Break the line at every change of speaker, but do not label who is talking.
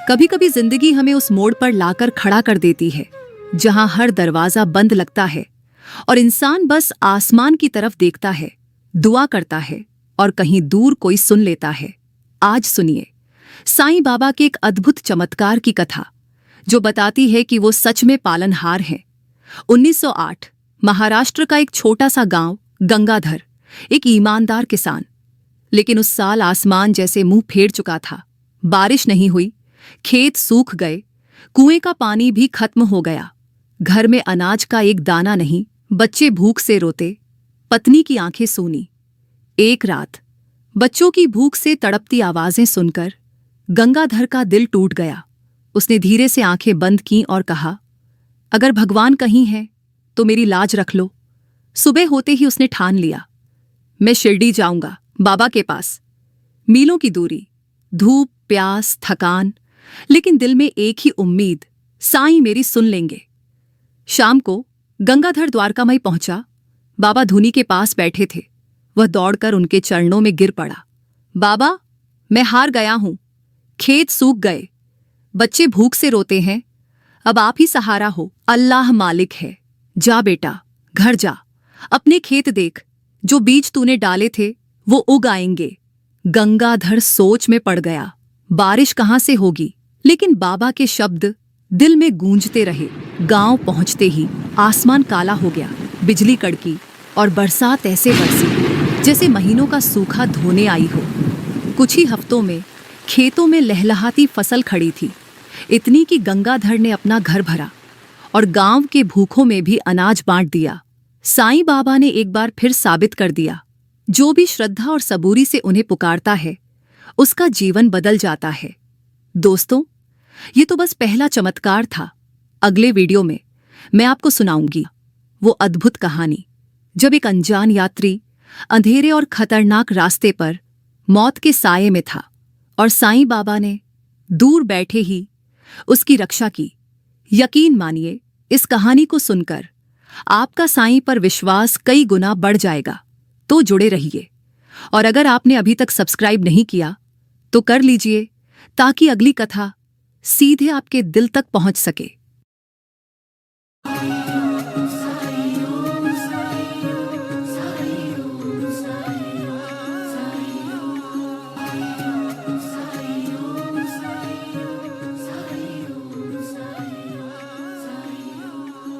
कभी कभी जिंदगी हमें उस मोड़ पर लाकर खड़ा कर देती है जहां हर दरवाजा बंद लगता है और इंसान बस आसमान की तरफ देखता है, दुआ करता है और कहीं दूर कोई सुन लेता है। आज सुनिए साईं बाबा के एक अद्भुत चमत्कार की कथा जो बताती है कि वो सच में पालनहार हैं। 1908 महाराष्ट्र का एक छोटा सा गांव गंगाधर, एक ईमानदार किसान। लेकिन उस साल आसमान जैसे मुंह फेर चुका था। बारिश नहीं हुई, खेत सूख गए, कुएं का पानी भी खत्म हो गया। घर में अनाज का एक दाना नहीं, बच्चे भूख से रोते, पत्नी की आंखें सूनी। एक रात बच्चों की भूख से तड़पती आवाजें सुनकर गंगाधर का दिल टूट गया। उसने धीरे से आंखें बंद कीं और कहा, अगर भगवान कहीं है तो मेरी लाज रख लो। सुबह होते ही उसने ठान लिया, मैं शिरडी जाऊंगा, बाबा के पास। मीलों की दूरी, धूप, प्यास, थकान, लेकिन दिल में एक ही उम्मीद, साईं मेरी सुन लेंगे। शाम को गंगाधर द्वारकामाई पहुंचा। बाबा धूनी के पास बैठे थे। वह दौड़कर उनके चरणों में गिर पड़ा। बाबा, मैं हार गया हूं, खेत सूख गए, बच्चे भूख से रोते हैं, अब आप ही सहारा हो। अल्लाह मालिक है। जा बेटा, घर जा, अपने खेत देख, जो बीज तूने डाले थे वो उग आएंगे। गंगाधर सोच में पड़ गया, बारिश कहां से होगी, लेकिन बाबा के शब्द दिल में गूंजते रहे। गांव पहुंचते ही आसमान काला हो गया, बिजली कड़की और बरसात ऐसे बरसी जैसे महीनों का सूखा धोने आई हो। कुछ ही हफ्तों में खेतों में लहलहाती फसल खड़ी थी, इतनी कि गंगाधर ने अपना घर भरा और गांव के भूखों में भी अनाज बांट दिया। साईं बाबा ने एक बार फिर साबित कर दिया, जो भी श्रद्धा और सबूरी से उन्हें पुकारता है उसका जीवन बदल जाता है। दोस्तों, ये तो बस पहला चमत्कार था। अगले वीडियो में मैं आपको सुनाऊंगी वो अद्भुत कहानी जब एक अनजान यात्री अंधेरे और खतरनाक रास्ते पर मौत के साये में था और साईं बाबा ने दूर बैठे ही उसकी रक्षा की। यकीन मानिए, इस कहानी को सुनकर आपका साईं पर विश्वास कई गुना बढ़ जाएगा। तो जुड़े रहिए, और अगर आपने अभी तक सब्सक्राइब नहीं किया तो कर लीजिए ताकि अगली कथा सीधे आपके दिल तक पहुंच सके।